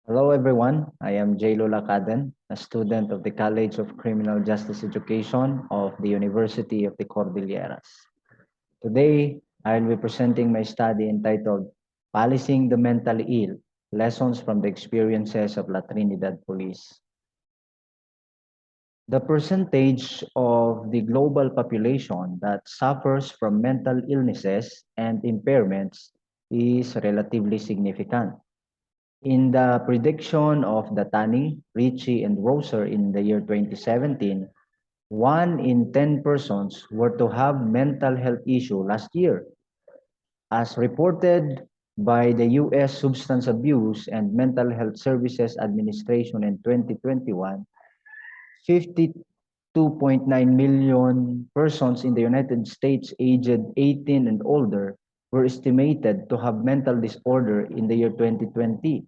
Hello everyone, I am Jaylo Lacaden, a student of the College of Criminal Justice Education of the University of the Cordilleras. Today, I will be presenting my study entitled Policing the Mentally Ill, Lessons from the Experiences of La Trinidad Police. The percentage of the global population that suffers from mental illnesses and impairments is relatively significant. In the prediction of Datani, Ritchie, and Roser in the year 2017, 1 in 10 persons were to have mental health issue last year. As reported by the U.S. Substance Abuse and Mental Health Services Administration in 2021, 52.9 million persons in the United States aged 18 and older were estimated to have mental disorder in the year 2020.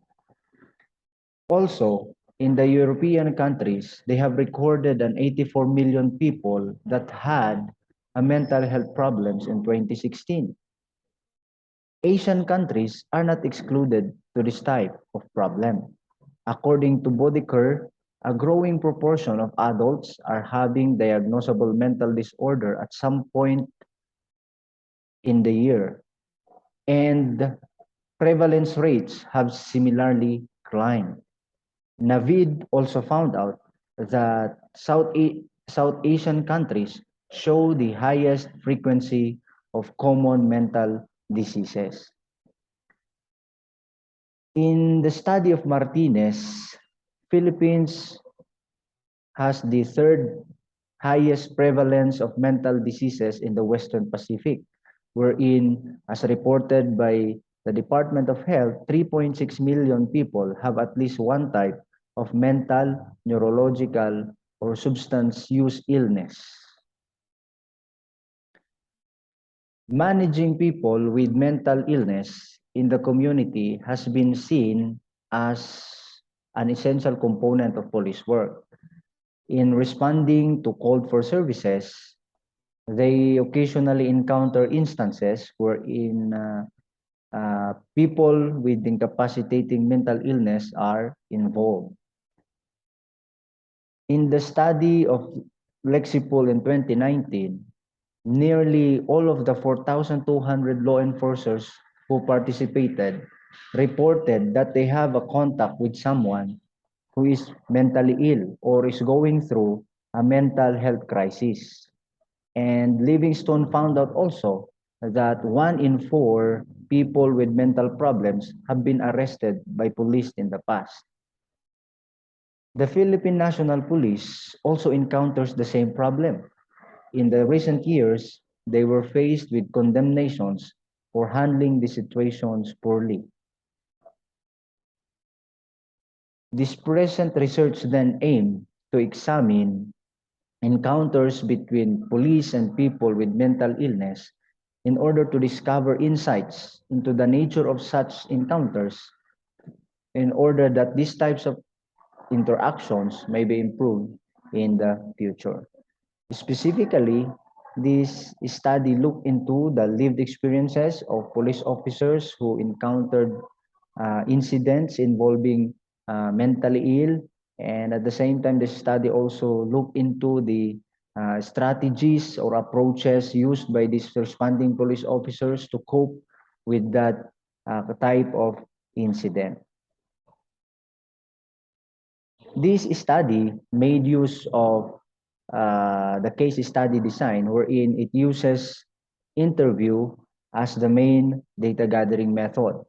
Also, in the European countries, they have recorded an 84 million people that had a mental health problems in 2016. Asian countries are not excluded to this type of problem. According to Boddicker, a growing proportion of adults are having diagnosable mental disorder at some point in the year, and prevalence rates have similarly climbed. Navid also found out that South Asian countries show the highest frequency of common mental diseases. In the study of Martinez, Philippines has the third highest prevalence of mental diseases in the Western Pacific, wherein, as reported by the Department of Health, 3.6 million people have at least one type of mental, neurological, or substance use illness. Managing people with mental illness in the community has been seen as an essential component of police work. In responding to called for services, they occasionally encounter instances wherein people with incapacitating mental illness are involved. In the study of Lexipol in 2019, nearly all of the 4,200 law enforcers who participated reported that they have a contact with someone who is mentally ill or is going through a mental health crisis. And Livingstone found out also that 1 in 4 people with mental problems have been arrested by police in the past. The Philippine National Police also encounters the same problem. In the recent years, they were faced with condemnations for handling the situations poorly. This present research then aimed to examine encounters between police and people with mental illness in order to discover insights into the nature of such encounters in order that these types of interactions may be improved in the future. Specifically, this study looked into the lived experiences of police officers who encountered incidents involving mentally ill, and at the same time, the study also looked into the strategies or approaches used by these responding police officers to cope with that type of incident. This study made use of the case study design, wherein it uses interview as the main data gathering method.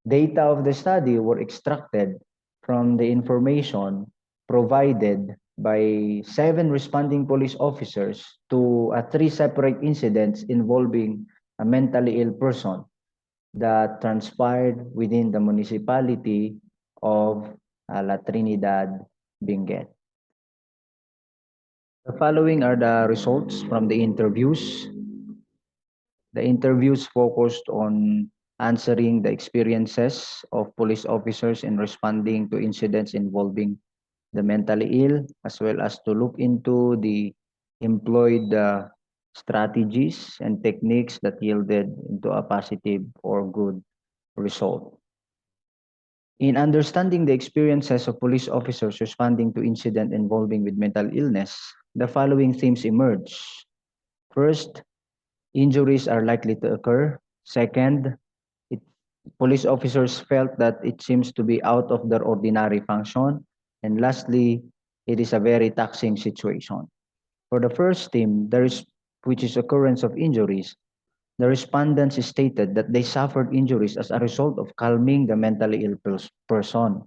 Data of the study were extracted from the information provided by 7 responding police officers to 3 separate incidents involving a mentally ill person that transpired within the municipality of La Trinidad, Benguet. The following are the results from the interviews. The interviews focused on answering the experiences of police officers in responding to incidents involving the mentally ill, as well as to look into the employed strategies and techniques that yielded into a positive or good result. In understanding the experiences of police officers responding to incident involving with mental illness, the following themes emerge. First, injuries are likely to occur. Second, it, police officers felt that it seems to be out of their ordinary function. And lastly, it is a very taxing situation. For the first theme, which is occurrence of injuries, the respondents stated that they suffered injuries as a result of calming the mentally ill person.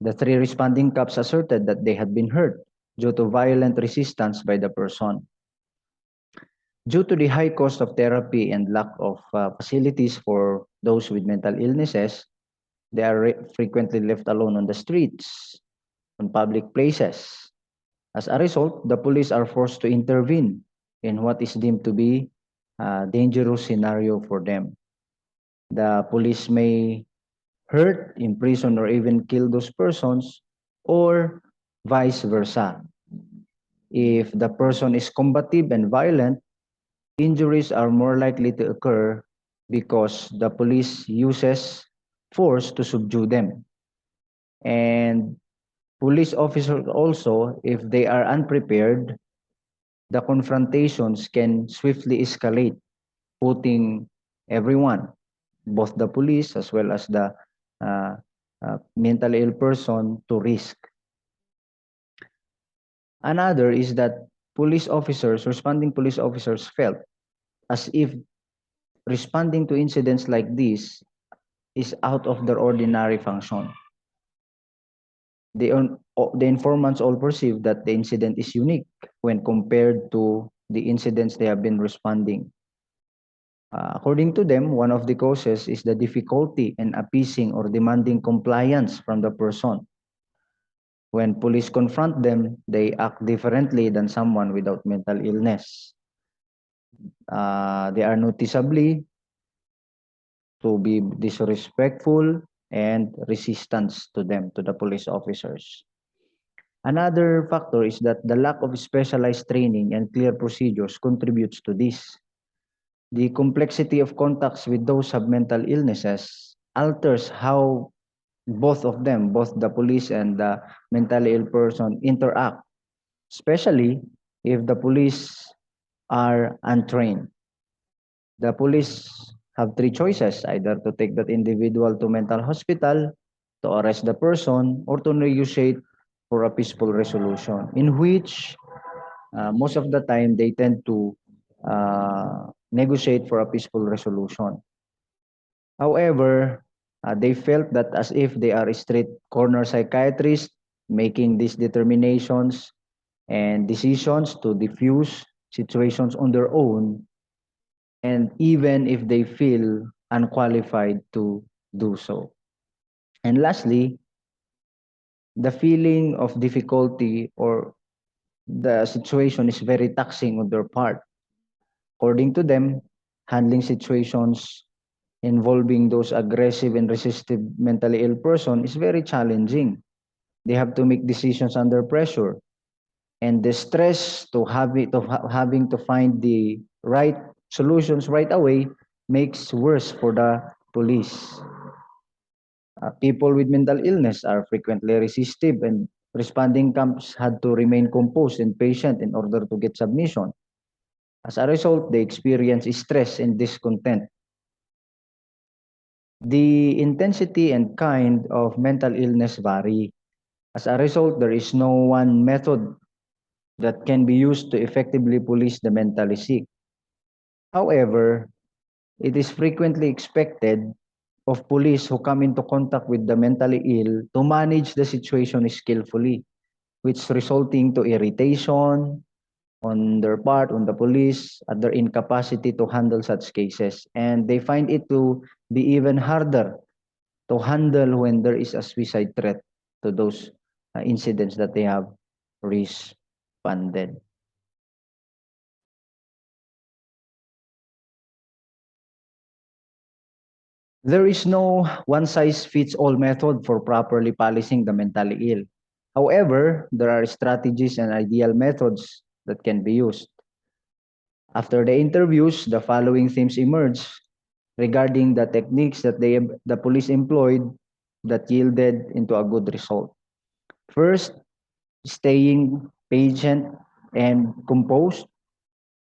The three responding cops asserted that they had been hurt due to violent resistance by the person. Due to the high cost of therapy and lack of facilities for those with mental illnesses, they are frequently left alone on the streets, on public places. As a result, the police are forced to intervene in what is deemed to be a dangerous scenario for them. The police may hurt, imprison, or even kill those persons, or vice versa. If the person is combative and violent, injuries are more likely to occur because the police uses force to subdue them. And police officers also, if they are unprepared, the confrontations can swiftly escalate, putting everyone, both the police as well as the uh, mentally ill person, to risk. Another is that responding police officers felt as if responding to incidents like this is out of their ordinary function. The informants all perceive that the incident is unique when compared to the incidents they have been responding. According to them, one of the causes is the difficulty in appeasing or demanding compliance from the person. When police confront them, they act differently than someone without mental illness. They are noticeably to be disrespectful and resistance to them, to the police officers. Another factor is that the lack of specialized training and clear procedures contributes to this. The complexity of contacts with those who have mental illnesses alters how both of them, both the police and the mentally ill person, interact, especially if the police are untrained. The police have three choices, either to take that individual to mental hospital, to arrest the person, or to negotiate for a peaceful resolution, in which most of the time they tend to negotiate for a peaceful resolution. However, they felt that as if they are straight corner psychiatrists making these determinations and decisions to diffuse situations on their own, and even if they feel unqualified to do so. And lastly, the feeling of difficulty or the situation is very taxing on their part. According to them, handling situations involving those aggressive and resistive mentally ill person is very challenging. They have to make decisions under pressure, and the stress to having to find the right solutions right away makes worse for the police. People with mental illness are frequently resistive, and responding camps had to remain composed and patient in order to get submission. As a result, they experience stress and discontent. The intensity and kind of mental illness vary. As a result, there is no one method that can be used to effectively police the mentally sick. However, it is frequently expected of police who come into contact with the mentally ill to manage the situation skillfully, which resulting to irritation on their part, on the police, at their incapacity to handle such cases. And they find it to be even harder to handle when there is a suicide threat to those incidents that they have responded. There is no one-size-fits-all method for properly policing the mentally ill. However, there are strategies and ideal methods that can be used. After the interviews, the following themes emerge regarding the techniques that the police employed that yielded into a good result. First, staying patient and composed.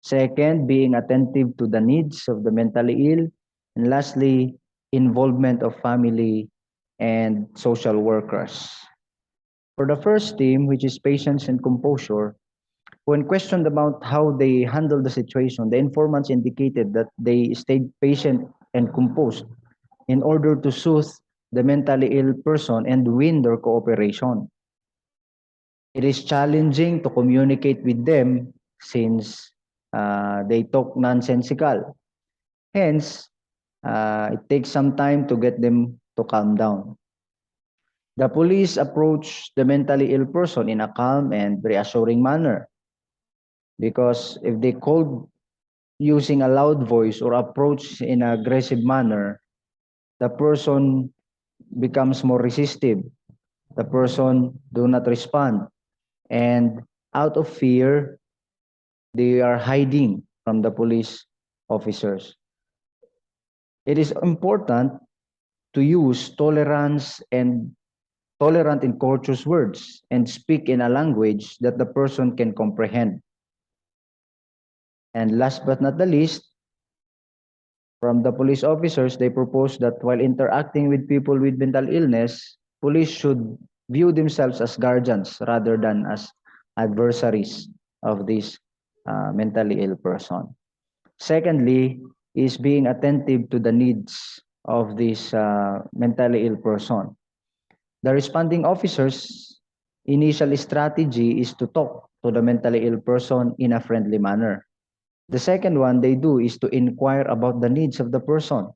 Second, being attentive to the needs of the mentally ill. And lastly, involvement of family and social workers. For the first team, which is patience and composure, when questioned about how they handled the situation, the informants indicated that they stayed patient and composed in order to soothe the mentally ill person and win their cooperation. It is challenging to communicate with them since they talk nonsensical. Hence, it takes some time to get them to calm down. The police approach the mentally ill person in a calm and reassuring manner because if they called using a loud voice or approach in an aggressive manner, the person becomes more resistive. The person do not respond. And out of fear, they are hiding from the police officers. It is important to use tolerant and courteous words and speak in a language that the person can comprehend. And last but not the least, from the police officers, they propose that while interacting with people with mental illness, police should view themselves as guardians rather than as adversaries of this mentally ill person. Secondly, is being attentive to the needs of this mentally ill person. The responding officers' initial strategy is to talk to the mentally ill person in a friendly manner. The second one they do is to inquire about the needs of the person.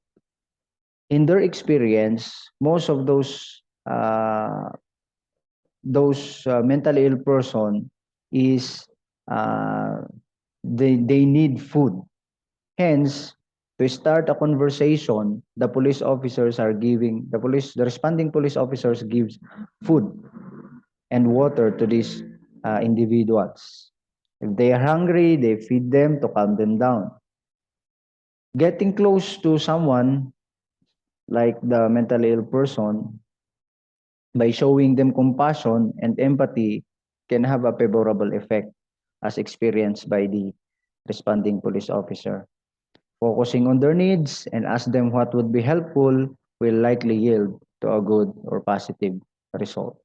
In their experience, most of those mentally ill person is they need food. Hence, to start a conversation, the responding police officers gives food and water to these individuals. If they are hungry, they feed them to calm them down. Getting close to someone like the mentally ill person by showing them compassion and empathy can have a favorable effect as experienced by the responding police officer. Focusing on their needs and ask them what would be helpful will likely yield to a good or positive result.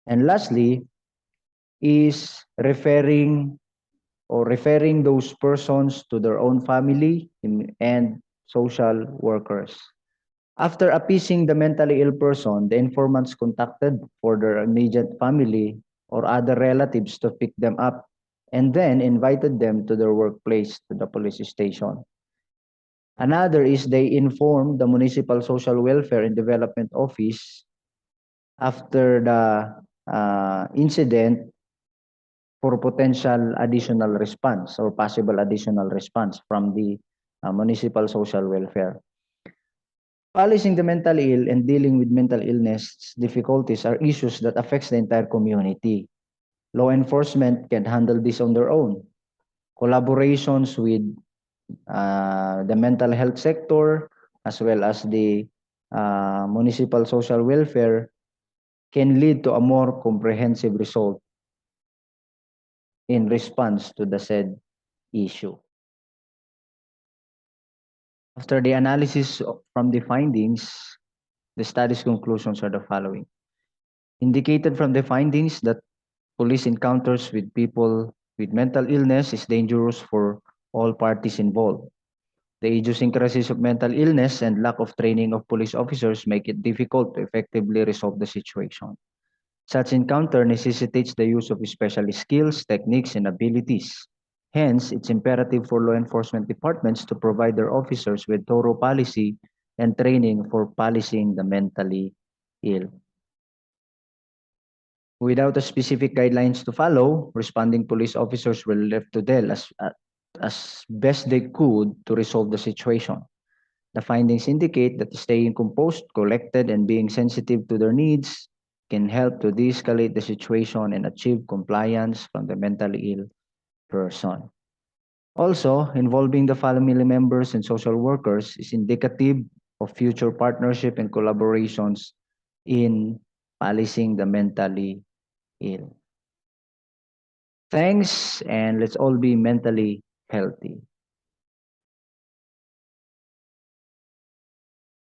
And lastly is referring those persons to their own family and social workers. After appeasing the mentally ill person, the informants contacted for their immediate family or other relatives to pick them up and then invited them to their workplace, to the police station. Another is they informed the Municipal Social Welfare and Development Office after the incident for potential additional response or possible additional response from the municipal social welfare. Policing the mentally ill and dealing with mental illness difficulties are issues that affects the entire community. Law enforcement can handle this on their own. Collaborations with the mental health sector as well as the municipal social welfare can lead to a more comprehensive result in response to the said issue. After the analysis from the findings, the study's conclusions are the following. Indicated from the findings that police encounters with people with mental illness is dangerous for all parties involved. The idiosyncrasies of mental illness and lack of training of police officers make it difficult to effectively resolve the situation. Such encounter necessitates the use of special skills, techniques, and abilities. Hence, it's imperative for law enforcement departments to provide their officers with thorough policy and training for policing the mentally ill. Without a specific guidelines to follow, responding police officers were left to deal as best they could to resolve the situation. The findings indicate that staying composed, collected, and being sensitive to their needs can help to de-escalate the situation and achieve compliance from the mentally ill person. Also, involving the family members and social workers is indicative of future partnership and collaborations in policing the mentally ill. Thanks, and let's all be mentally healthy.